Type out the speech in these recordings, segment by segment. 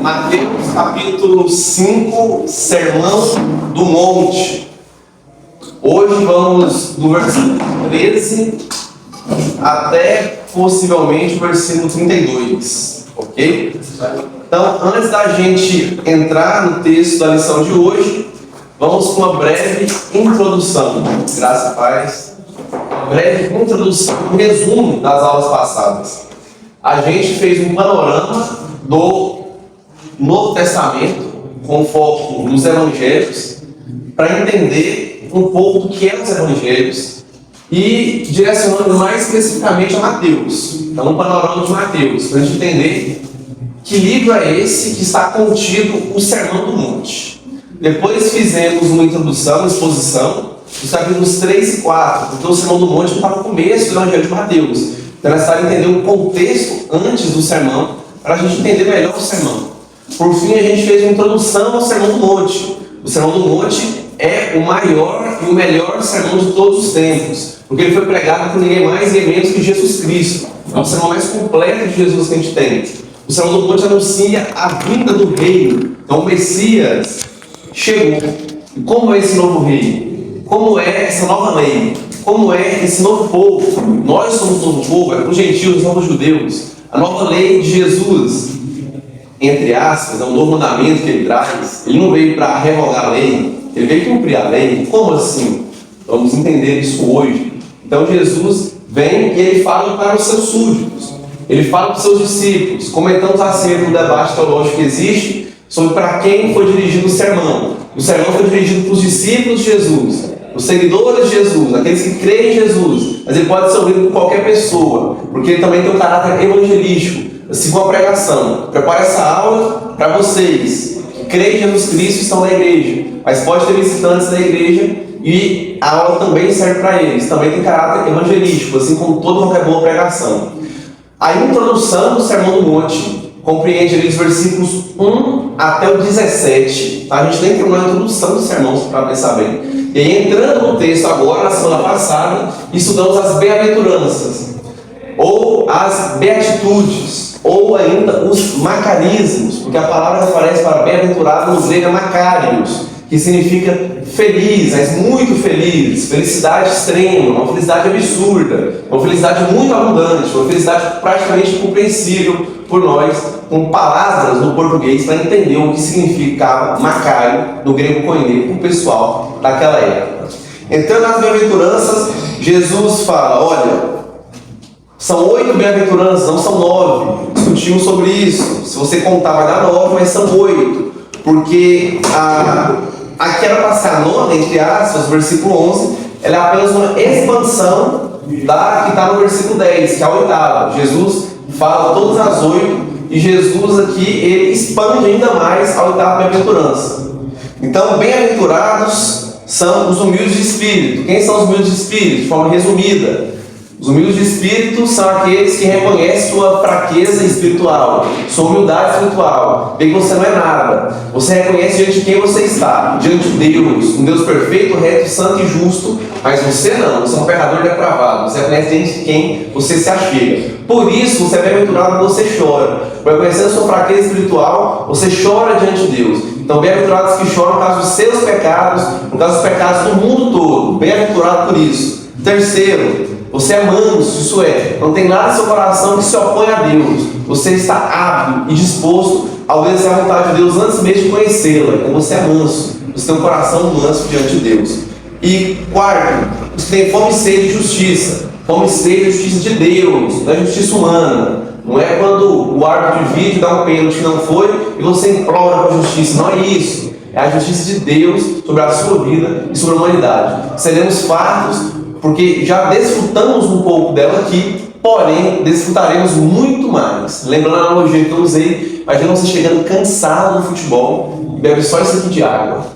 Mateus capítulo 5, Sermão do Monte. Hoje vamos do versículo 13 até possivelmente o versículo 32, ok? Então, antes da gente entrar no texto da lição de hoje, vamos com uma breve introdução. Graças a paz. Uma breve introdução, um resumo das aulas passadas. A gente fez um panorama do Novo Testamento, com foco nos Evangelhos, para entender um pouco do que é os Evangelhos e direcionando mais especificamente a Mateus. Então, um panorama de Mateus, para a gente entender que livro é esse que está contido o Sermão do Monte. Depois fizemos uma introdução, uma exposição, dos capítulos 3 e 4, porque o Sermão do Monte está no começo do Evangelho de Mateus. Então, é necessário entender o contexto antes do sermão, para a gente entender melhor o sermão. Por fim, a gente fez uma introdução ao Sermão do Monte. O Sermão do Monte é o maior e o melhor sermão de todos os tempos, porque ele foi pregado por ninguém mais e menos que Jesus Cristo. É o sermão mais completo de Jesus que a gente tem. O Sermão do Monte anuncia a vinda do reino. Então, o Messias chegou. E como é esse novo rei? Como é essa nova lei? Como é esse novo povo? Nós somos o novo povo, é para os gentios, não para os judeus. A nova lei de Jesus, entre aspas, é um novo mandamento que ele traz. Ele não veio para revogar a lei, ele veio cumprir a lei. Como assim? Vamos entender isso hoje. Então Jesus vem e ele fala para os seus súditos, ele fala para os seus discípulos. Comentamos acerca do debate teológico que existe sobre para quem foi dirigido o sermão. O sermão foi dirigido para os discípulos de Jesus, os seguidores de Jesus, aqueles que creem em Jesus, mas ele pode ser ouvido por qualquer pessoa, porque ele também tem um caráter evangelístico. Assim, a pregação. Prepare essa aula para vocês que creem em Jesus Cristo e estão na igreja, mas pode ter visitantes da igreja e a aula também serve para eles. Também tem caráter evangelístico, assim como toda qualquer boa pregação. A introdução do Sermão do Monte compreende ali os versículos 1 até o 17. Tá? A gente nem terminou a introdução do sermão, para pensar bem. E aí, entrando no texto agora, na semana passada, estudamos as bem-aventuranças, ou as beatitudes, ou ainda os macarismos, porque a palavra aparece para bem-aventurado no grego é macarios, que significa feliz, mas muito feliz, felicidade extrema, uma felicidade absurda, uma felicidade muito abundante, uma felicidade praticamente incompreensível por nós, com palavras no português para entender o que significava macário no grego koiné, para o pessoal daquela época. Entrando nas bem-aventuranças, Jesus fala, olha, são 8 bem-aventuranças, não são 9. Discutimos sobre isso. Se você contar, vai dar 9, mas são 8. Porque aqui era para ser a 9, entre aspas, versículo 11, ela é apenas uma expansão da que está no versículo 10, que é a 8ª. Jesus fala todas as 8, e Jesus aqui, ele expande ainda mais a 8ª bem-aventurança. Então, bem-aventurados são os humildes de espírito. Quem são os humildes de espírito? De forma resumida, os humildes de espírito são aqueles que reconhecem sua fraqueza espiritual, sua humildade espiritual, vê que você não é nada. Você reconhece diante de quem você está, diante de Deus, um Deus perfeito, reto, santo e justo, mas você não, você é um pecador depravado, você reconhece diante de quem você se achega. Por isso, você é bem-aventurado quando você chora. Reconhecendo sua fraqueza espiritual, você chora diante de Deus. Então, bem-aventurados que choram no caso dos seus pecados, no caso dos pecados do mundo todo. Bem-aventurado por isso. Terceiro, você é manso, isso é, não tem nada no seu coração que se opõe a Deus. Você está hábil e disposto a obedecer à vontade de Deus antes mesmo de conhecê-la. Então você é manso, você tem um coração manso diante de Deus. E quarto, você tem fome e sede de justiça. Fome e sede de justiça de Deus, não é justiça humana. Não é quando o árbitro de vídeo dá um pênalti que não foi e você implora para a justiça. Não é isso. É a justiça de Deus sobre a sua vida e sobre a humanidade. Seremos fartos, porque já desfrutamos um pouco dela aqui, porém desfrutaremos muito mais. Lembrando a analogia que eu usei, imagina você chegando cansado no futebol, bebe só isso aqui de água.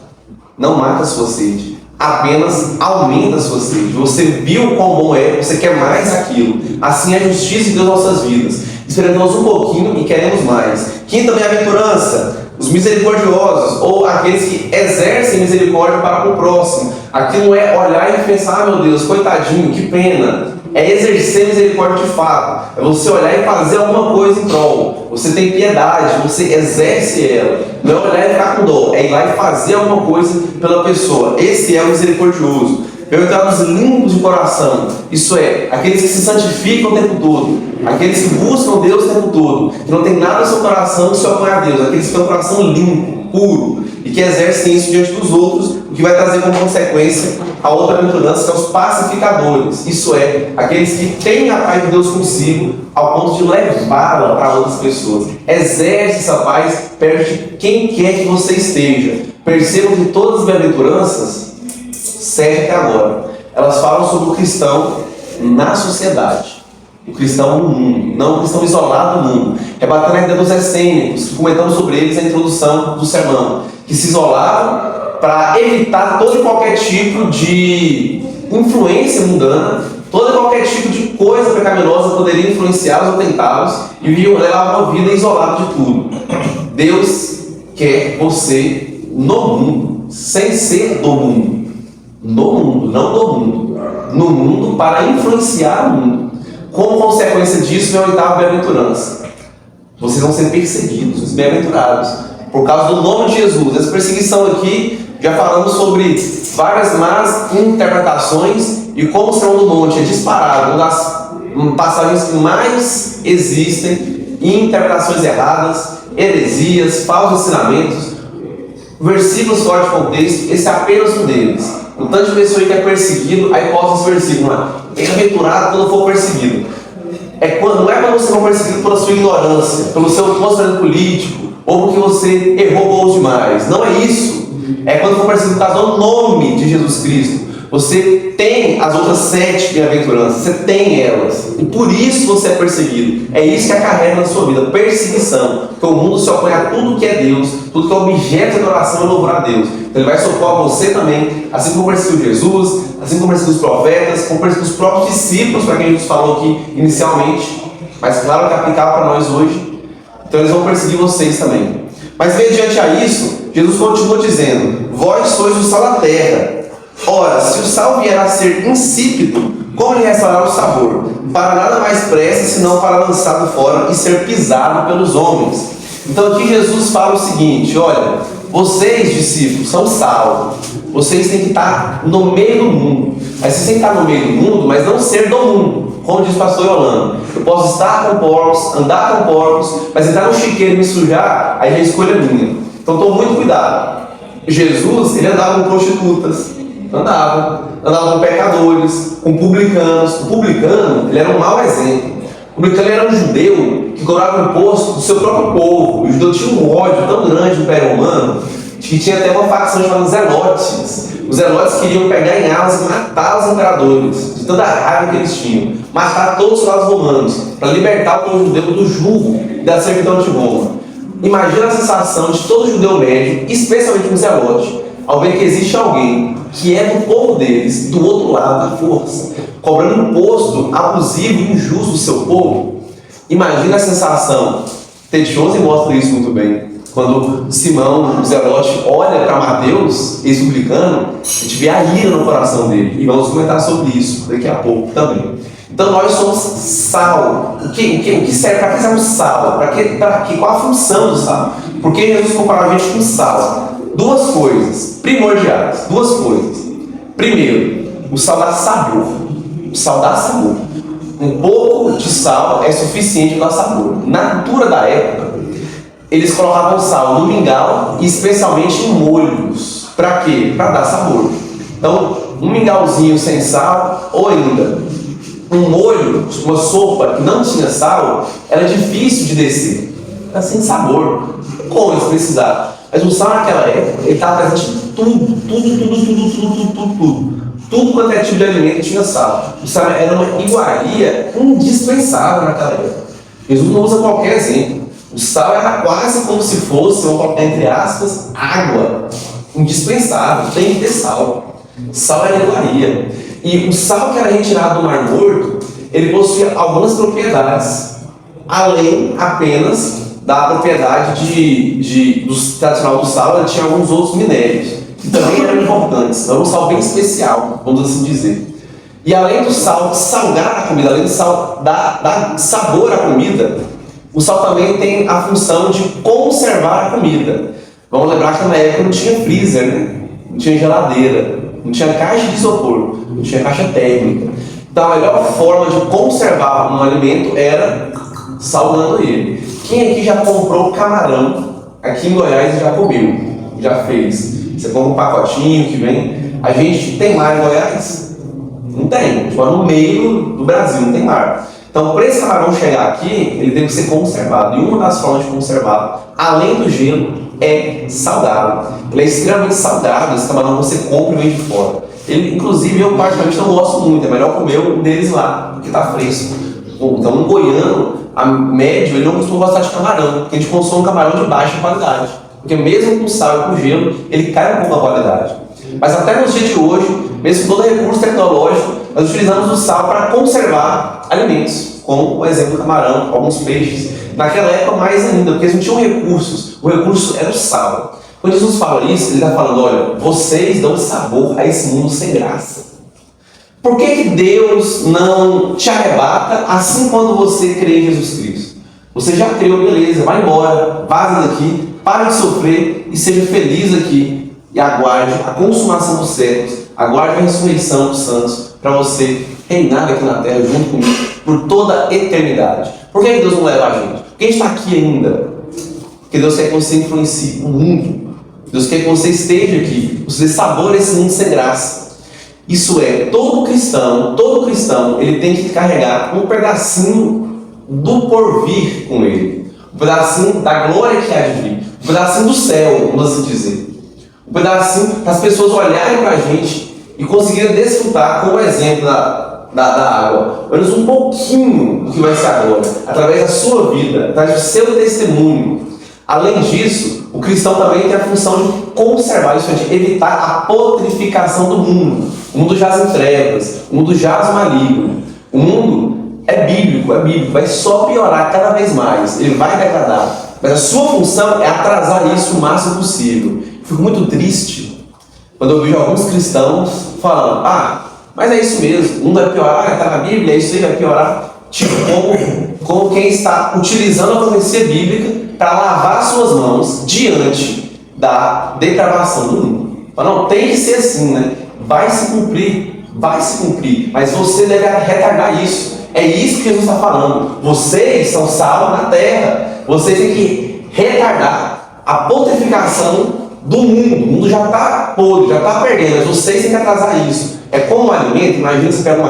Não mata a sua sede, apenas aumenta a sua sede. Você viu quão bom é, você quer mais aquilo. Assim é a justiça de Deus nas nossas vidas. Esperamos um pouquinho e queremos mais. Quinta bem-aventurança, os misericordiosos, ou aqueles que exercem misericórdia para com o próximo. Aqui não é olhar e pensar, meu Deus, coitadinho, que pena. É exercer misericórdia de fato. É você olhar e fazer alguma coisa em prol. Você tem piedade, você exerce ela. Não é olhar e ficar com dó. É ir lá e fazer alguma coisa pela pessoa. Esse é o misericordioso. Bem-aventurados limpos de coração. Isso é, aqueles que se santificam o tempo todo. Aqueles que buscam Deus o tempo todo. Que não tem nada no seu coração que se opõe a Deus. Aqueles que têm um coração limpo, puro. E que exercem isso diante dos outros. O que vai trazer como consequência a outra bem-aventurança, que é os pacificadores. Isso é, aqueles que têm a paz de Deus consigo, ao ponto de levá-la para outras pessoas. Exerce essa paz perto de quem quer que você esteja. Percebam que todas as bem-aventuranças, segue até agora, elas falam sobre o cristão na sociedade. O cristão no mundo, não o cristão isolado do mundo. Rebatendo a ideia dos essênicos, comentamos sobre eles na introdução do sermão, que se isolavam para evitar todo e qualquer tipo de influência mundana, todo e qualquer tipo de coisa pecaminosa poderia influenciá-los ou tentá-los, e levavam uma vida isolada de tudo. Deus quer você no mundo, sem ser do mundo. No mundo, não do mundo. No mundo para influenciar o mundo. Como consequência disso, vem a oitava bem-aventurança. Vocês vão ser perseguidos, os bem-aventurados, por causa do nome de Jesus. Essa perseguição aqui, já falamos sobre várias más interpretações e como o Sermão do Monte é disparado, uma das passagens que mais existem, interpretações erradas, heresias, falsos ensinamentos, versículos fora de contexto. Esse é apenas um deles. O tanto de pessoa que é perseguido, aí posta esse versículo lá: bem-aventurado quando for perseguido. Não é quando você for perseguido pela sua ignorância, pelo seu posicionamento político, ou porque você errou gols demais. Não é isso. É quando for perseguido por causa do nome de Jesus Cristo. Você tem as outras 7 bem-aventuranças, você tem elas, e por isso você é perseguido. É isso que acarreta na sua vida, perseguição. Porque o mundo se opõe a tudo que é Deus, tudo que é objeto de adoração e louvor a Deus. Então ele vai se opor a você também, assim como perseguiu Jesus, assim como perseguiu os profetas, como perseguiu os próprios discípulos, para quem Jesus falou aqui inicialmente, mas claro que é aplicável para nós hoje. Então eles vão perseguir vocês também. Mas mediante a isso, Jesus continua dizendo: vós sois o sal da terra. Ora, se o sal vier a ser insípido, como lhe restaurar o sabor? Para nada mais presta, senão para lançado fora e ser pisado pelos homens. Então aqui Jesus fala o seguinte: olha, vocês, discípulos, são sal. Vocês têm que estar no meio do mundo. Mas vocês têm que estar no meio do mundo, mas não ser do mundo. Como diz o pastor Yolanda, eu posso estar com porcos, andar com porcos, mas entrar no chiqueiro e me sujar, aí a escolha é minha. Então tome muito cuidado. Jesus, ele andava com prostitutas, andava com pecadores, com publicanos. O publicano, ele era um mau exemplo. O publicano era um judeu que cobrava imposto do seu próprio povo. O judeu tinha um ódio tão grande do Império Romano que tinha até uma facção chamada Zelotes. Os Zelotes queriam pegar em armas e matar os imperadores, de tanta raiva que eles tinham. Matar todos os soldados romanos, para libertar o povo judeu do jugo e da servidão de Roma. Imagina a sensação de todo judeu médio, especialmente um Zelote, ao ver que existe alguém que é do povo deles, do outro lado da força, cobrando imposto abusivo e injusto do seu povo. Imagina a sensação. Ted Jones mostra isso muito bem. Quando Simão, o Zelote, olha para Mateus, ex-publicano, a gente vê a ira no coração dele. E vamos comentar sobre isso daqui a pouco também. Então nós somos sal. O que serve? Para que serve o sal? Para que? Qual a função do sal? Por que Jesus comparou a gente com sal? Duas coisas primordiais. Duas coisas. Primeiro, o sal dá sabor. O sal dá sabor. Um pouco de sal é suficiente para dar sabor. Na cultura da época, eles colocavam sal no mingau e especialmente em molhos. Para quê? Para dar sabor. Então, um mingauzinho sem sal, ou ainda um molho, uma sopa que não tinha sal, era difícil de descer. Era sem sabor. Como eles precisavam? Mas o sal naquela época, ele estava presente em tudo. Tudo quanto é tipo de alimento tinha sal. O sal era uma iguaria indispensável naquela época. Jesus não usa qualquer exemplo. O sal era quase como se fosse, vamos colocar entre aspas, água. Indispensável, tem que ter sal. Sal era iguaria. E o sal que era retirado do Mar Morto, ele possuía algumas propriedades, além apenas da propriedade tradicional do sal, ele tinha alguns outros minérios, que também eram importantes. Era um sal bem especial, vamos assim dizer. E além do sal salgar a comida, além do sal dar sabor à comida, o sal também tem a função de conservar a comida. Vamos lembrar que na época não tinha freezer, né? Não tinha geladeira, não tinha caixa de isopor, não tinha caixa térmica. Então a melhor forma de conservar um alimento era salgando ele. Quem aqui já comprou camarão aqui em Goiás e já comeu? Já fez? Você compra um pacotinho que vem. A gente tem mar em Goiás? Não tem. A gente mora no meio do Brasil, não tem mar. Então, para esse camarão chegar aqui, ele tem que ser conservado. E uma das formas de conservá-lo, além do gelo, é salgado. Ele é extremamente salgado, esse camarão você compra e vem de fora. Ele, inclusive, eu particularmente não gosto muito, é melhor comer um deles lá, porque está fresco. Então, um goiano, a médio, ele não costuma gostar de camarão, porque a gente consome camarão de baixa qualidade. Porque mesmo com sal e com gelo, ele cai um pouco a qualidade. Mas até nos dias de hoje, mesmo com todo recurso tecnológico, nós utilizamos o sal para conservar alimentos, como o exemplo do camarão, alguns peixes. Naquela época mais ainda, porque eles não tinham recursos, o recurso era o sal. Quando Jesus fala isso, ele está falando, olha, vocês dão sabor a esse mundo sem graça. Por que Deus não te arrebata assim quando você crê em Jesus Cristo? Você já creu, beleza, vai embora, vaza daqui, pare de sofrer e seja feliz aqui. E aguarde a consumação dos séculos, aguarde a ressurreição dos santos, para você reinar aqui na terra junto comigo por toda a eternidade. Por que Deus não leva a gente? Porque a gente está aqui ainda. Porque Deus quer que você influencie o mundo. Deus quer que você esteja aqui, você sabore esse mundo sem graça. Isso é, todo cristão, ele tem que carregar um pedacinho do porvir com ele. Um pedacinho da glória que há de vir. Um pedacinho do céu, vamos assim dizer. Um pedacinho para as pessoas olharem para a gente e conseguirem desfrutar com o exemplo da água. Menos um pouquinho do que vai ser agora, através da sua vida, através do seu testemunho. Além disso, o cristão também tem a função de conservar isso, de evitar a putrificação do mundo. O mundo jaz em trevas, o mundo jaz maligno. O mundo é bíblico, vai só piorar cada vez mais, ele vai degradar. Mas a sua função é atrasar isso o máximo possível. Fico muito triste quando eu vejo alguns cristãos falando, mas é isso mesmo, o mundo vai piorar, está na Bíblia, isso aí vai piorar. Tipo, como quem está utilizando a profecia bíblica para lavar suas mãos diante da depravação do mundo. Fala, não, tem que ser assim, né? Vai se cumprir, mas você deve retardar isso. É isso que Jesus está falando. Vocês são sal na terra, vocês têm que retardar a putrificação do mundo. O mundo já está podre, já está perdendo, mas vocês têm que atrasar isso. É como um alimento, imagina você pega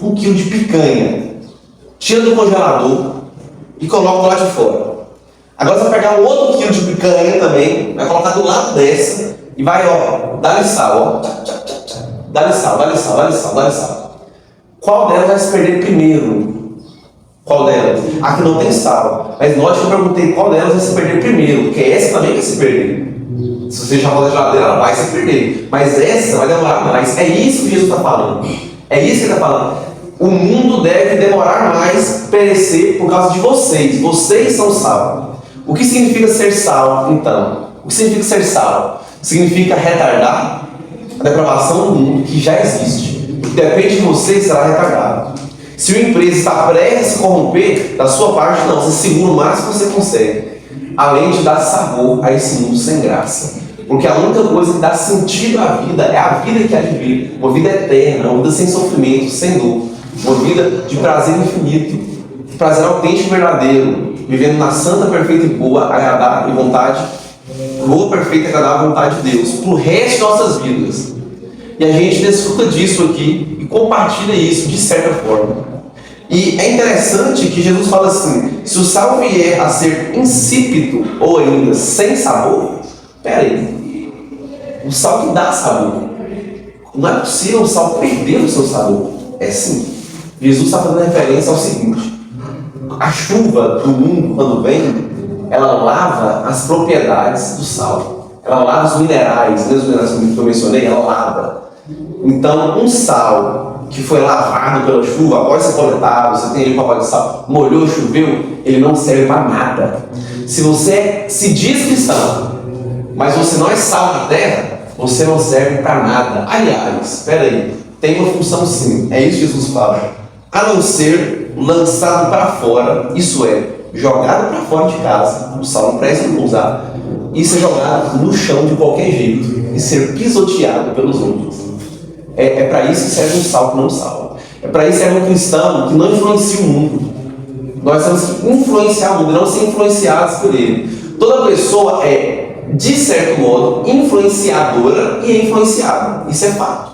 um quilo de picanha, tira do congelador e coloca do lado de fora. Agora você vai pegar um outro quilo de picanha também, vai colocar do lado dessa e vai, dá-lhe sal, dá-lhe sal. Qual delas vai se perder primeiro? Qual delas? A que não tem sal. Mas note que eu perguntei qual delas vai se perder primeiro, porque essa também vai se perder. Se você já for da geladeira, ela vai se perder. Mas essa vai demorar mais. É isso que Jesus está falando. É isso que ele está falando. O mundo deve demorar mais a perecer por causa de vocês. Vocês são sal. O que significa ser sal, então? O que significa ser sal? Significa retardar a depravação do mundo que já existe. Depende de você, será retardado. Se uma empresa está prestes a se corromper, da sua parte não, você segura o máximo que você consegue. Além de dar sabor a esse mundo sem graça. Porque a única coisa que dá sentido à vida é a vida que há de vir. Uma vida eterna, uma vida sem sofrimento, sem dor. Uma vida de prazer infinito, de prazer autêntico e verdadeiro. Vivendo na santa, perfeita e boa, agradável e vontade. Boa, perfeita e agradável vontade de Deus. Pro resto de nossas vidas. E a gente desfruta disso aqui e compartilha isso de certa forma. E é interessante que Jesus fala assim, se o sal vier a ser insípido ou ainda sem sabor, peraí, o sal que dá sabor, não é possível o sal perder o seu sabor. É sim. Jesus está fazendo referência ao seguinte, a chuva do mundo quando vem, ela lava as propriedades do sal, ela lava os minerais, né, os minerais que eu mencionei, ela lava. Então, um sal que foi lavado pela chuva, após ser coletado, você tem ali um pacote de sal, molhou, choveu, ele não serve para nada. Se você se diz cristão, mas você não é sal na terra, você não serve para nada. Aliás, espera aí, tem uma função sim. É isso que Jesus fala. A não ser lançado para fora, isso é, jogado para fora de casa, o salmo presta para usar, e ser jogado no chão de qualquer jeito, e ser pisoteado pelos outros. É para isso que serve um sal que não salva. É para isso que serve um cristão que não influencia o mundo. Nós temos que influenciar o mundo, não ser influenciados por ele. Toda pessoa é, de certo modo, influenciadora e influenciada. Isso é fato.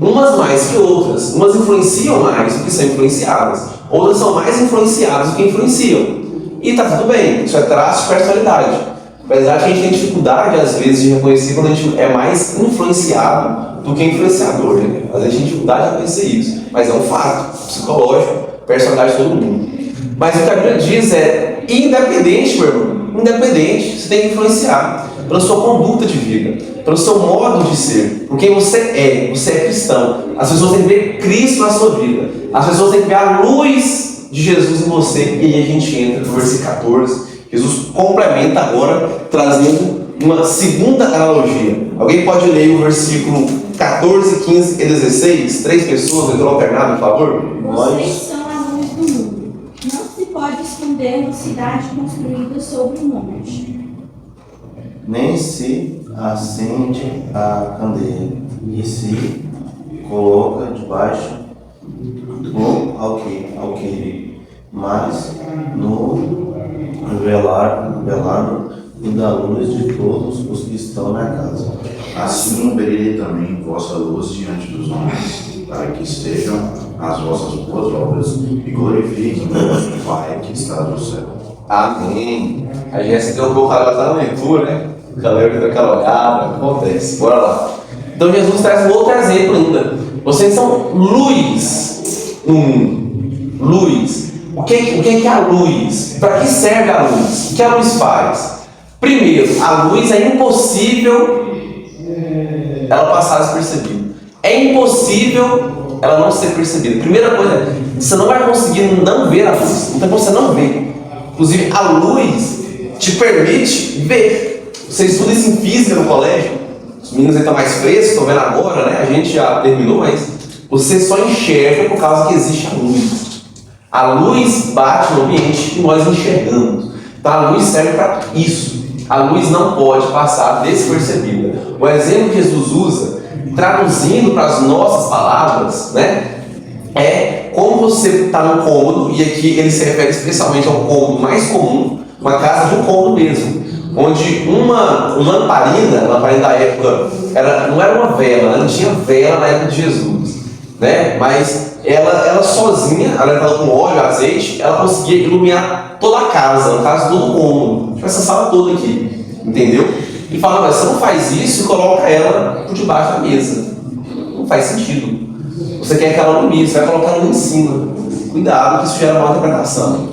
Umas mais que outras. Umas influenciam mais do que são influenciadas. Outras são mais influenciadas do que influenciam. E está tudo bem. Isso é traço de personalidade. Apesar que a gente tem dificuldade, às vezes, de reconhecer quando a gente é mais influenciado do que influenciador. Né? Às vezes a gente tem dificuldade de reconhecer isso. Mas é um fato psicológico, personalidade de todo mundo. Mas o que a Bíblia diz é independente, meu irmão. Independente, você tem que influenciar pela sua conduta de vida, pelo seu modo de ser, por quem você é cristão. As pessoas têm que ver Cristo na sua vida, as pessoas têm que ver a luz de Jesus em você. E aí a gente entra no versículo 14. Jesus complementa agora, trazendo uma segunda analogia. Alguém pode ler o versículo 14, 15 e 16? 3 pessoas, entrou alternado, por favor? Vocês são a luz do mundo. Não se pode esconder uma cidade construída sobre um monte. Nem se acende a candeia e se coloca debaixo do alqueire, mas no velado e da luz de todos os que estão na casa. Assim brilhe também vossa luz diante dos homens, para que estejam as vossas boas obras e glorifiquem o Pai que está no céu. Amém. A Jéssica deu um pouco agora na leitura, né? O galera deu aquela olhada, acontece. Bora lá. Então Jesus traz um outro exemplo ainda. Vocês são luz no mundo. Luz. O que é a luz? Para que serve a luz? O que a luz faz? Primeiro, a luz é impossível ela passar despercebida. É impossível ela não ser percebida. Primeira coisa, você não vai conseguir não ver a luz. Não tem como você não ver. Inclusive, a luz te permite ver. Você estuda isso em física no colégio. Os meninos aí estão mais frescos, estão vendo agora, né? A gente já terminou, mas você só enxerga por causa que existe a luz. A luz bate no ambiente e nós enxergamos. Então a luz serve para isso. A luz não pode passar despercebida. O exemplo que Jesus usa, traduzindo para as nossas palavras, né, é como você está num cômodo, e aqui ele se refere especialmente ao cômodo mais comum, uma casa de um cômodo mesmo, onde uma lamparina da época, não era uma vela, não tinha vela na época de Jesus, né? Mas ela sozinha, ela estava com óleo, azeite, ela conseguia iluminar toda a casa, no caso todo o cômodo, tipo essa sala toda aqui, entendeu? E fala, mas você não faz isso e coloca ela por debaixo da mesa. Não faz sentido. Você quer que ela ilumine, você vai colocar ela em cima. Cuidado, que isso gera uma interpretação.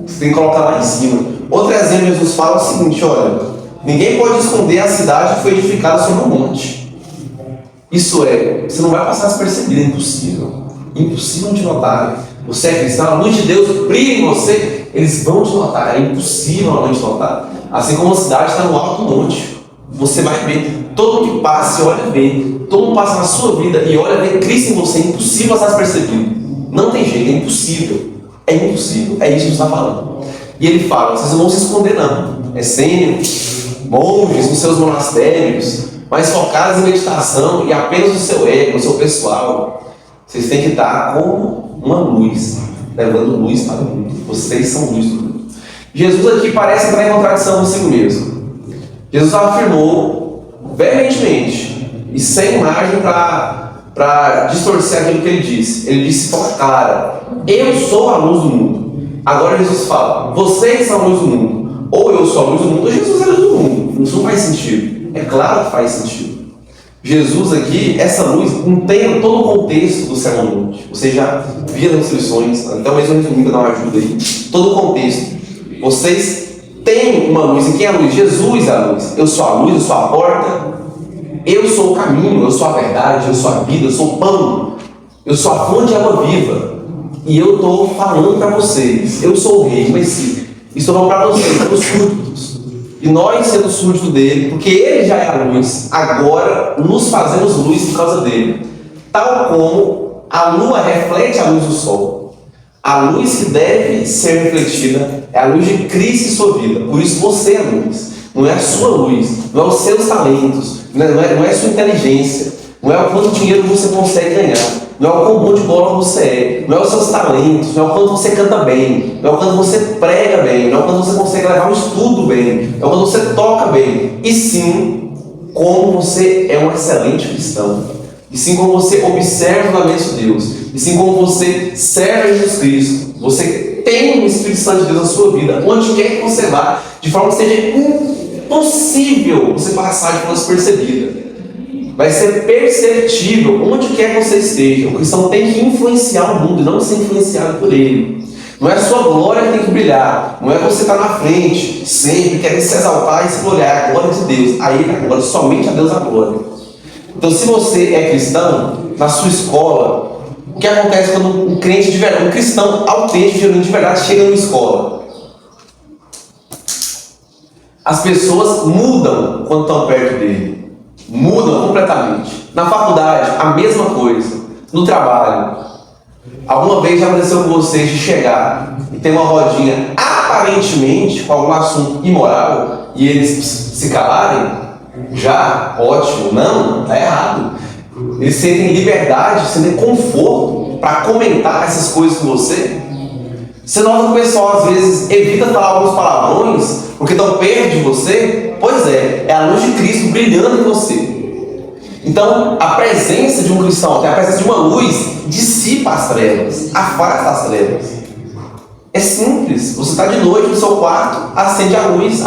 Você tem que colocar lá em cima. Outro exemplo, Jesus fala o seguinte, olha, ninguém pode esconder a cidade que foi edificada sobre um monte. Isso é, você não vai passar despercebido, é impossível. Impossível de notar. Você é cristão, a luz de Deus brilha em você, eles vão te notar, é impossível não te notar. Assim como a cidade está no alto do monte, você vai ver, todo mundo que passa e olha vê, todo mundo passa na sua vida e olha vê Cristo em você, é impossível passar despercebido. Não tem jeito, é impossível. É impossível, é isso que Jesus está falando. E ele fala, vocês não vão se esconder não. Essênios, monges nos seus monastérios, mas focados em meditação e apenas no seu ego, no seu pessoal. Vocês têm que estar como uma luz, levando luz para o mundo. Vocês são luz do mundo. Jesus aqui parece entrar em contradição consigo mesmo. Jesus afirmou veementemente e sem margem para distorcer aquilo que ele disse. Ele disse com clara, eu sou a luz do mundo. Agora Jesus fala, vocês são a luz do mundo. Ou eu sou a luz do mundo, ou Jesus é a luz do mundo. Isso não faz sentido. É claro que faz sentido. Jesus aqui, essa luz, tem todo o contexto do Sermão do Monte. Você já via nas instruções, então mesmo resumindo para dar uma ajuda aí. Todo o contexto. Vocês têm uma luz. E quem é a luz? Jesus é a luz. Eu sou a luz, eu sou a porta. Eu sou o caminho, eu sou a verdade, eu sou a vida, eu sou o pão. Eu sou a fonte de água viva. E eu estou falando para vocês. Eu sou o rei, mas sim. Estou falando para vocês, para os súditos. E nós sendo súditos dele, porque ele já é a luz, agora nos fazemos luz por causa dele. Tal como a lua reflete a luz do sol. A luz que deve ser refletida é a luz de Cristo em sua vida. Por isso você é luz. Não é a sua luz, não é os seus talentos, não é a sua inteligência, não é o quanto dinheiro você consegue ganhar, não é o quão bom de bola você é, não é os seus talentos, não é o quanto você canta bem, não é o quanto você prega bem, não é o quanto você consegue levar um estudo bem, não é o quanto você toca bem, e sim como você é um excelente cristão, e sim como você observa os mandamentos de Deus, e sim como você serve a Jesus Cristo. Você tem o Espírito Santo de Deus na sua vida, onde quer que você vá, de forma que seja impossível você passar de forma despercebida. Vai ser perceptível onde quer que você esteja. O cristão tem que influenciar o mundo e não ser influenciado por ele. Não é a sua glória que tem que brilhar. Não é você estar na frente, sempre querendo se exaltar e se gloriar. A glória de Deus. A Ele a glória, somente a Deus a glória. Então, se você é cristão, na sua escola, o que acontece quando um crente de verdade, um cristão autêntico de verdade, chega numa escola? As pessoas mudam quando estão perto dele. Mudam completamente. Na faculdade, a mesma coisa. No trabalho. Alguma vez já aconteceu com vocês de chegar e ter uma rodinha aparentemente com algum assunto imoral e eles se calarem? Já? Ótimo. Não, está errado. Eles sentem liberdade, sentem conforto para comentar essas coisas com você. Você nota que o pessoal às vezes evita falar alguns palavrões porque estão perto de você? Pois é a luz de Cristo brilhando em você. Então, a presença de um cristão, a presença de uma luz, dissipa as trevas, afasta as trevas. É simples. Você está de noite no seu quarto, acende a luz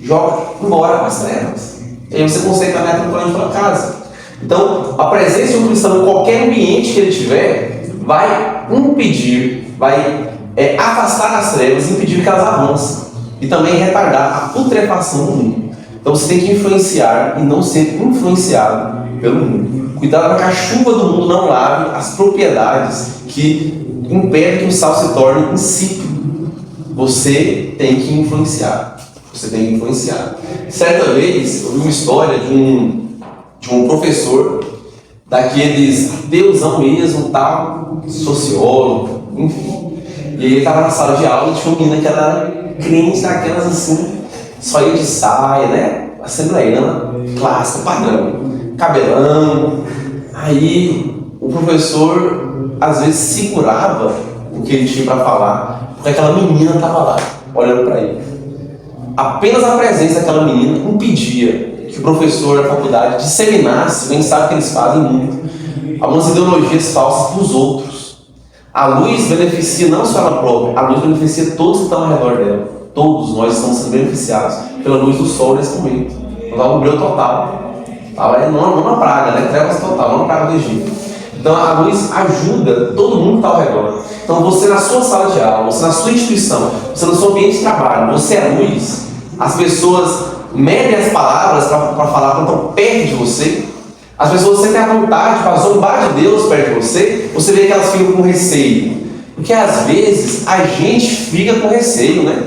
joga embora com as trevas. E aí você consegue caminhar tranquilamente pela casa. Então, a presença de um cristão em qualquer ambiente que ele tiver vai impedir, vai afastar as trevas, impedir que elas avancem e também retardar a putrefação do mundo. Então você tem que influenciar e não ser influenciado pelo mundo. Cuidado para que a chuva do mundo não lave as propriedades que impedem que o sal se torne insípido. Você tem que influenciar. Você tem que influenciar. Certa vez eu vi uma história de um professor daqueles deusão mesmo, tal, sociólogo, enfim. E ele estava na sala de aula e tinha uma menina que era crente daquelas assim, só ia de saia, né? Assembleiana, clássica, padrão, cabelão. Aí o professor às vezes segurava o que ele tinha para falar, porque aquela menina estava lá, olhando para ele. Apenas a presença daquela menina impedia que o professor da faculdade disseminasse, nem sabe o que eles fazem muito, algumas ideologias falsas para os outros. A luz beneficia não só ela própria, a luz beneficia todos que estão ao redor dela. Todos nós estamos sendo beneficiados pela luz do sol nesse momento. Estava um brilho total. Não uma praga, né? Trevas total, não uma praga do Egito. Então a luz ajuda todo mundo que está ao redor. Então você na sua sala de aula, você na sua instituição, você no seu ambiente de trabalho, você é luz. As pessoas medem as palavras para falar quando estão perto de você. As pessoas sentem a vontade para zombar de Deus perto de você. Você vê que elas ficam com receio. Porque às vezes a gente fica com receio, né?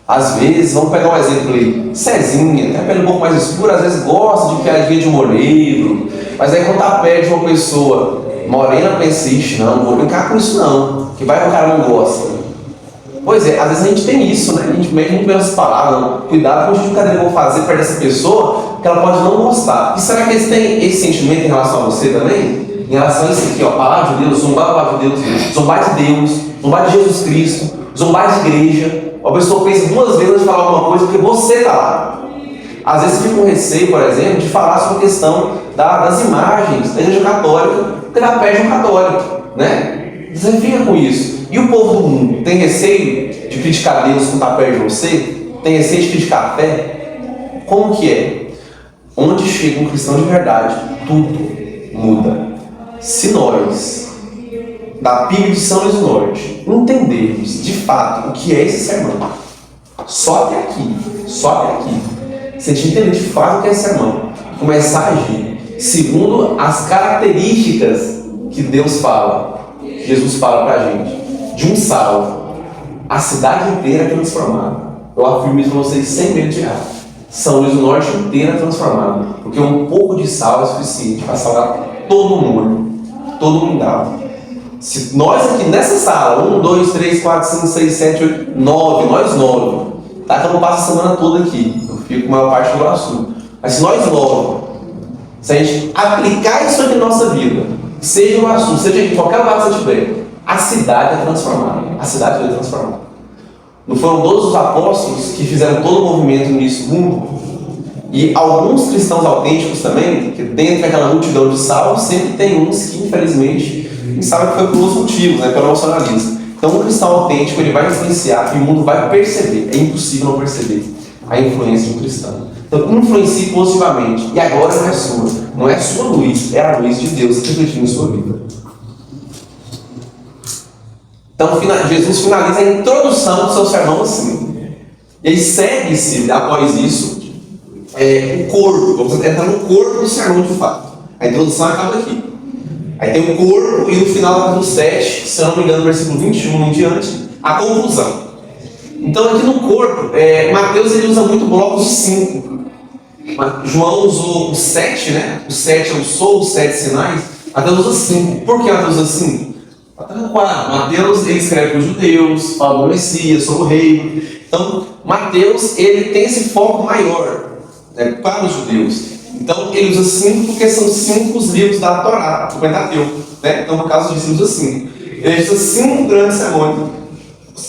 Às vezes, vamos pegar um exemplo aí, Cezinha, tem a pele um pouco mais escura, às vezes gosta de piadinha de humor negro, mas aí quando está perto de uma pessoa morena, pensa, não vou brincar com isso não, que vai que o cara não gosta. Pois é, às vezes a gente tem isso, né? A gente meio que não pensa essas palavras, não. Cuidado com o que eu vou fazer perto dessa pessoa, que ela pode não gostar. E será que eles têm esse sentimento em relação a você também? Em relação a isso aqui, ó, palavra de Deus, zombar a palavra de Deus, zombar de Deus, zombar de Jesus Cristo, zombar de igreja. A pessoa pensa duas vezes antes de falar alguma coisa porque você está lá. Às vezes fica com receio, por exemplo, de falar sobre a questão das imagens da igreja católica, porque ela perde um católico, né? Você fica com isso. E o povo do mundo tem receio de criticar Deus quando está perto de você? Tem receio de criticar a fé? Como que é? Onde chega um cristão de verdade, tudo muda. Se nós, da PIB de São Luís do Norte, entendermos de fato o que é esse sermão, só até aqui, se a gente entender de fato o que é esse sermão, começar a agir segundo as características que Deus fala, que Jesus fala pra gente, de um sal, a cidade inteira é transformada. Eu afirmo isso para vocês sem medo de errar. São Luís do Norte inteira é transformada, porque um pouco de sal é suficiente para salgar a terra. todo mundo. Todo mundo dá. Se nós aqui nessa sala, 1, 2, 3, 4, 5, 6, 7, 8, 9, nós 9, tá? Que eu não passo a semana toda aqui, eu fico a maior parte do assunto. Mas se nós 9, se a gente aplicar isso aqui na nossa vida, seja um assunto, seja em qualquer lugar que você estiver, a cidade é transformada. A cidade é transformada. Não foram todos os apóstolos que fizeram todo o movimento nisso mundo? E alguns cristãos autênticos também, que dentro daquela multidão de salvos, sempre tem uns que, infelizmente, a gente sabe que foi por outros motivos, né, pelo emocionalismo. Então, um cristão autêntico, ele vai influenciar e o mundo vai perceber. É impossível não perceber a influência de um cristão. Então, influencie positivamente. E agora não é sua. Não é a sua luz, é a luz de Deus refletindo em sua vida. Então, Jesus finaliza a introdução do seu sermão assim. Ele segue-se, após isso, o corpo. Vamos entrar no corpo do sermão de fato. A introdução acaba aqui. Aí tem o corpo e no final do capítulo 7, se eu não me engano, no versículo 21 em diante, a conclusão. Então, aqui no corpo, Mateus ele usa muito blocos de 5. João usou o 7, né? O 7 eu sou, os 7 sinais. Mateus usa 5. Por que Mateus usa 5? Mateus ele escreve para os judeus, fala do Messias, sobre o reino. Então, Mateus ele tem esse foco maior, né, para os judeus. Então, ele usa 5 porque são 5 os livros da Torá, do Pentateuco. Né? Então, por causa disso, ele usa 5. Ele usa 5 grandes sermões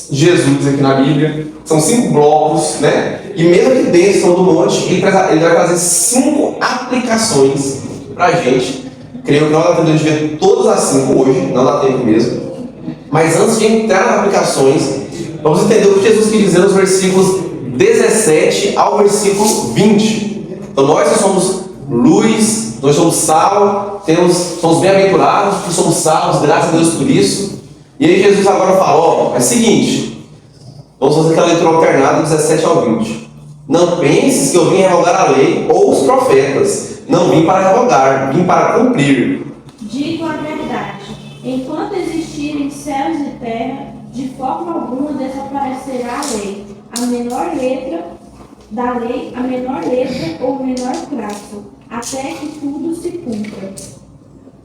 de Jesus aqui na Bíblia. São 5 blocos, né? E mesmo aqui dentro do monte, ele vai trazer 5 aplicações para a gente. Creio que não dá tempo de ver todas as 5 hoje, não dá tempo mesmo. Mas antes de entrar nas aplicações, vamos entender o que Jesus quis dizer nos versículos 17 ao versículo 20. Então nós que somos luz, nós somos sal, somos bem-aventurados, que somos salvos, graças a Deus por isso. E aí Jesus agora fala, é o seguinte, vamos fazer aquela leitura alternada do 17 ao 20. Não penses que eu vim revogar a lei ou os profetas. Não vim para revogar, vim para cumprir. Digo a verdade, enquanto existirem céus e terra, de forma alguma desaparecerá a lei. A menor letra da lei, a menor letra ou o menor traço, até que tudo se cumpra.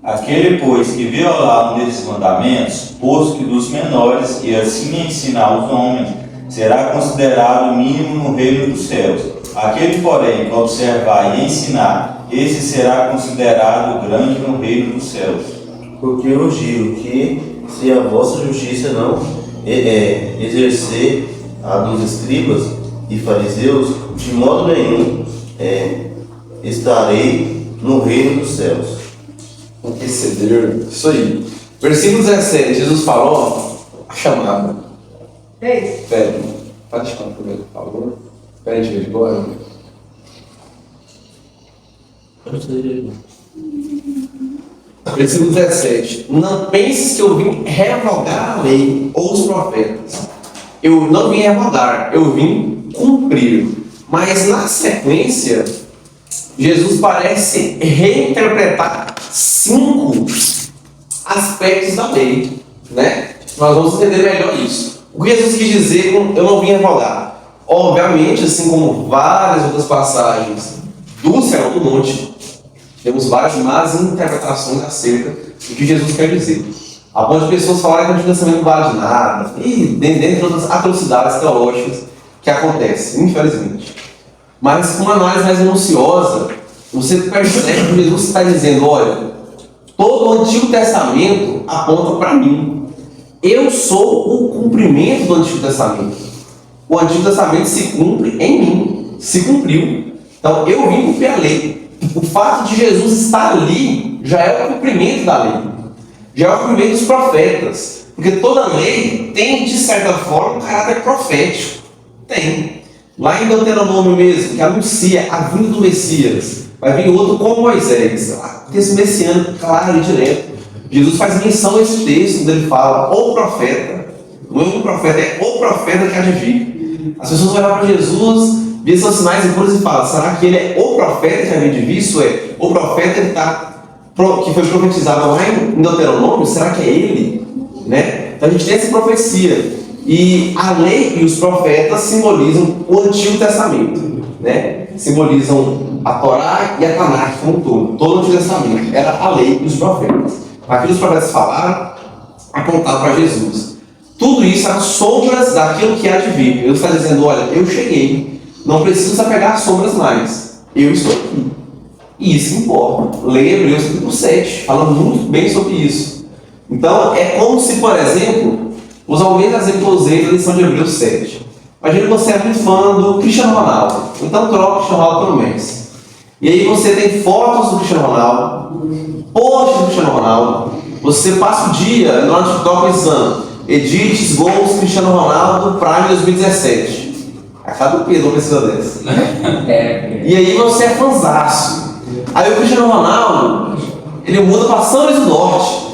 Aquele, pois, que violar um desses mandamentos, posto que dos menores, e assim ensinar os homens, será considerado mínimo no reino dos céus. Aquele, porém, que observar e ensinar, esse será considerado grande no reino dos céus. Porque eu digo que, se a vossa justiça não exercer a dos escribas e fariseus, de modo nenhum estarei no reino dos céus. Exceder, isso aí. Versículo 17, Jesus falou a chamada. Ei, Pera, pode chamar primeiro, por favor. Espera a gente ver agora. Versículo 17. Não penses que eu vim revogar a lei ou os profetas. Eu não vim revogar, eu vim cumprir. Mas na sequência, Jesus parece reinterpretar 5 aspectos da lei, né? Nós vamos entender melhor isso. O que Jesus quis dizer com eu não vim revogar? Obviamente, assim como várias outras passagens do Sermão do Monte, temos várias más interpretações acerca do que Jesus quer dizer. A ponto de pessoas falarem que o Antigo Testamento não vale de nada, e dentre outras atrocidades teológicas que acontecem, infelizmente. Mas com uma análise mais minuciosa, você percebe que Jesus está dizendo, olha, todo o Antigo Testamento aponta para mim. Eu sou o cumprimento do Antigo Testamento. O Antigo Testamento se cumpre em mim, se cumpriu. Então eu vim cumprir a lei. O fato de Jesus estar ali já é o cumprimento da lei. Já é o cumprimento dos profetas. Porque toda lei tem, de certa forma, um caráter profético. Tem. Lá em Deuteronômio mesmo, que anuncia a vinda do Messias, vai vir outro como Moisés. Texto messiânico, claro e direto. Jesus faz menção a esse texto, onde ele fala, o profeta. Não é um profeta, é o profeta que há de vir. As pessoas vão olhar para Jesus, ver seus sinais e coisas e falam, será que ele é o profeta que há de vir? Isso é, o profeta que foi profetizado lá em Deuteronômio, será que é ele? Né? Então a gente tem essa profecia. E a lei e os profetas simbolizam o Antigo Testamento, né? Simbolizam a Torá e a Tanakh como um todo o Antigo Testamento, era a lei dos profetas. Aquilo que os profetas falaram, apontavam para Jesus. Tudo isso eram sombras daquilo que há de vir. Deus está dizendo, olha, eu cheguei, não preciso se apegar às sombras mais, eu estou aqui. E isso importa. Leia Hebreus capítulo 7, fala muito bem sobre isso. Então, é como se, por exemplo, usar o mesmo exemplo que eu usei na lição de Hebreus 7. Imagina que você é muito fã do Cristiano Ronaldo, então troca o Cristiano Ronaldo pelo Messi. E aí você tem fotos do Cristiano Ronaldo, posts do Cristiano Ronaldo, você passa o dia no TikTok pensando, edits gols Cristiano Ronaldo Prime 2017. Acaba o Pedro precisa dessa. E aí você é fãzaço. Aí o Cristiano Ronaldo, ele muda para São Luís do Norte.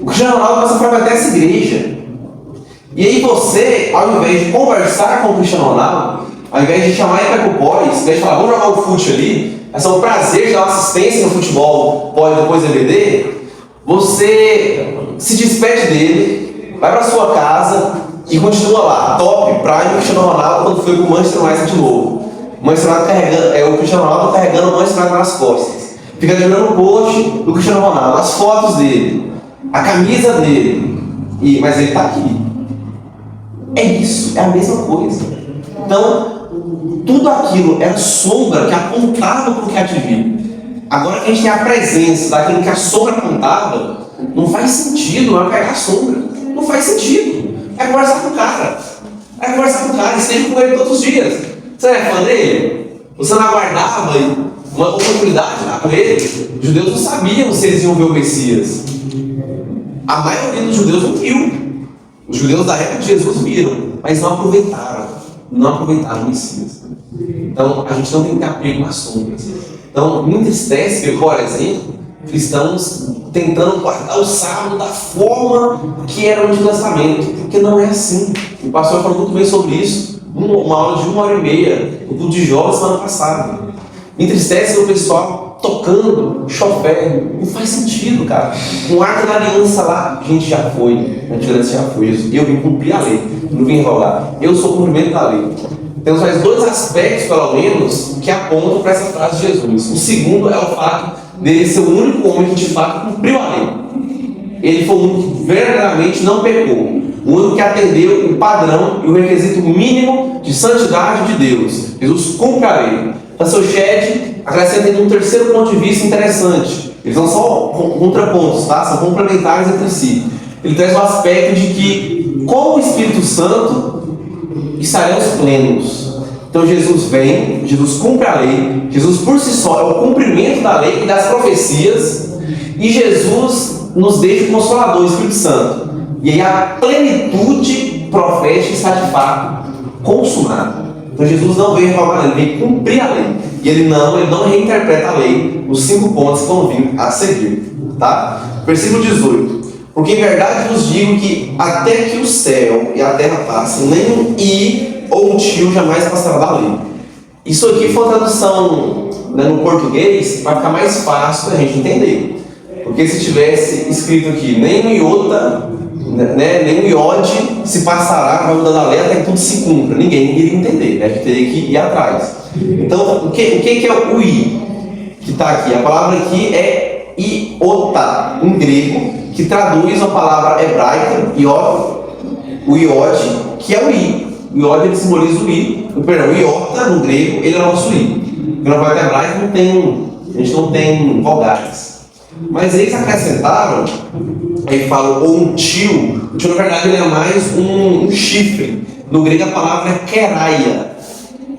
O Cristiano Ronaldo começa a frequentar essa igreja. E aí você, ao invés de conversar com o Cristiano Ronaldo, ao invés de chamar ele para o pós, ao invés de falar, vamos jogar o fute ali, é só um prazer de dar uma assistência no futebol, pós depois DVD, você se despede dele, vai para sua casa e continua lá, top, Prime, Cristiano Ronaldo, quando foi pro Manchester United de novo. O Manchester United carregando, o Cristiano Ronaldo carregando o Manchester United nas costas. Fica lembrando o post do Cristiano Ronaldo, as fotos dele, a camisa dele, mas ele está aqui. É isso, é a mesma coisa. Então, tudo aquilo era sombra que apontava para o que há de vir. Agora que a gente tem a presença daquilo que a sombra apontava, não faz sentido não pegar a sombra. Não faz sentido. É conversar com o cara. É conversar com o cara, esteja com ele todos os dias. Você é fã dele? Você não aguardava uma oportunidade lá com ele? Os judeus não sabiam se eles iam ver o Messias. A maioria dos judeus não viu. Os judeus da época de Jesus viram, mas não aproveitaram o Messias. Então, a gente não tem que ter apego nas sombras. Então, me entristece ver, por exemplo, cristãos tentando guardar o sábado da forma que era o Antigo Testamento, porque não é assim. O pastor falou muito bem sobre isso, uma aula de 1h30, no culto de jovens semana passada. Me entristece ver o pessoal tocando chofé, não faz sentido, cara. Um arco da aliança lá, a gente já foi, a gente já foi isso. Eu vim cumprir a lei, não vim enrolar. Eu sou o cumprimento da lei. Temos mais dois aspectos, pelo menos, que apontam para essa frase de Jesus. O segundo é o fato dele ser o único homem que de fato cumpriu a lei. Ele foi o único que verdadeiramente não pecou. O único que atendeu o padrão e o requisito mínimo de santidade de Deus. Jesus cumpre a lei. Então, seu Shed acrescenta um terceiro ponto de vista interessante. Eles não são contrapontos, tá? São complementares entre si. Ele traz o aspecto de que, com o Espírito Santo, estaremos plenos. Então Jesus vem, Jesus cumpre a lei, Jesus por si só é o cumprimento da lei e das profecias, e Jesus nos deixa o Consolador, o Espírito Santo. E aí a plenitude profética está de fato consumada. Então Jesus não veio reformar a lei, ele veio cumprir a lei. E ele não reinterpreta a lei nos 5 pontos que vão vir a seguir. Tá? Versículo 18. Porque em verdade vos digo que até que o céu e a terra passem, nem um i ou um tio jamais passará da lei. Isso aqui foi uma tradução, né, no português, para ficar mais fácil da gente entender. Porque se tivesse escrito aqui, nem um iota, né, nem um iode se passará, vai mudando a lei até que tudo se cumpra. Ninguém iria entender, né? A gente teria que ir atrás. Então, o que é o i que está aqui? A palavra aqui é iota, em grego, que traduz a palavra hebraica, o iode, que é o i. O iode ele simboliza o i. Perdão, o iota, no grego, ele é o nosso i. Porque no alfabeto hebraico a gente não tem vogais. Mas eles acrescentaram, aí falam, ou um tio. O tio, na verdade, ele é mais um chifre. No grego, a palavra é keraia.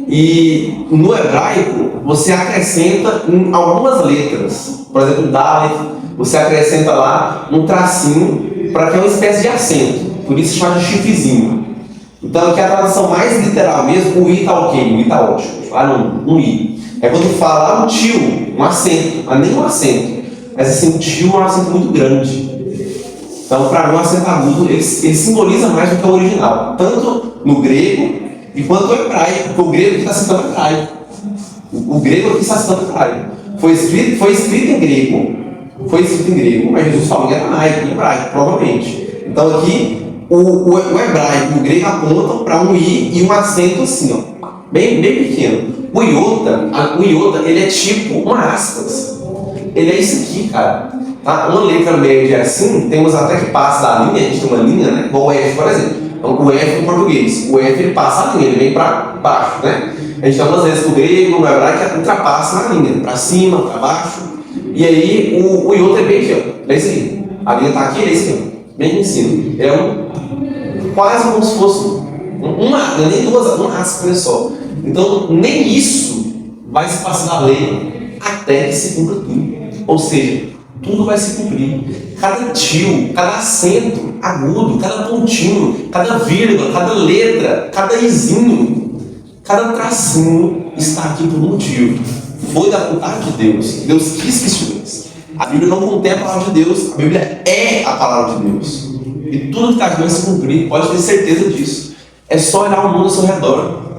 E no hebraico, você acrescenta algumas letras. Por exemplo, Dalet, você acrescenta lá um tracinho para que é uma espécie de acento. Por isso se chama de chifrezinho. Então, aqui é a tradução mais literal mesmo, o i está ok, o i está ótimo. Um i. É quando fala um tio, um acento, mas nem um acento. Mas assim, o tio é um acento muito grande. Então, para mim, o acento agudo, ele simboliza mais do que o original. Tanto no grego, quanto no hebraico, porque o grego aqui está citando hebraico. O grego aqui está citando hebraico. Foi escrito em grego, mas Jesus falou em hebraico, provavelmente. Então aqui, o hebraico e o grego apontam para um i e um acento assim, ó. bem pequeno. O iota, ele é tipo uma aspas. Ele é isso aqui, cara. Tá? Uma letra média é assim, temos até que passa da linha, a gente tem uma linha, né? Igual o F, por exemplo. Então, o F em português, o F ele passa a linha, ele vem para baixo, né? A gente tem algumas vezes no grego, no hebraico, que ultrapassa na linha, para cima, para baixo. E aí, o iota é bem aqui, ó. É isso aí. A linha tá aqui, é isso aqui, ó. Bem em cima. É quase como se fosse nem duas, uma aspa só. Então, nem isso vai se passar da lei até que se cumpra tudo. Ou seja, tudo vai se cumprir. Cada tio, cada acento agudo, cada pontinho, cada vírgula, cada letra, cada izinho, cada tracinho está aqui por um motivo. Foi da vontade de Deus. Deus quis que estivesse. A Bíblia não contém a palavra de Deus, a Bíblia é a palavra de Deus. E tudo que está aqui vai se cumprir, pode ter certeza disso. É só olhar o mundo ao seu redor.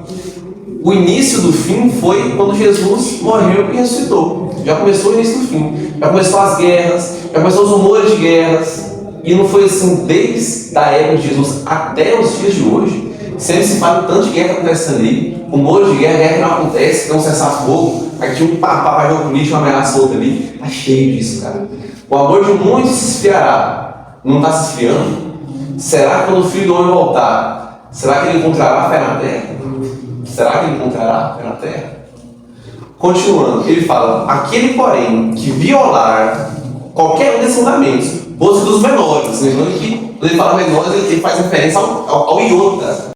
O início do fim foi quando Jesus morreu e ressuscitou. Já começou o início do fim. Já começou as guerras, já começou os rumores de guerras. E não foi assim desde a época de Jesus até os dias de hoje. Sempre se fala tanto de guerra acontecendo ali. Rumores de guerra, guerra que não acontece, tem um cessar-fogo. Aqui tinha um papai geopolítico, uma ameaça outra ali. Está cheio disso, cara. O amor de muitos se esfriará. Não está se esfriando? Será que quando o Filho do Homem voltar, será que ele encontrará fé na terra? Será que ele encontrará fé na terra? Continuando, ele fala: aquele, porém, que violar qualquer um desses mandamentos, ou dos menores, lembrando que quando ele fala menores, ele faz referência ao iota.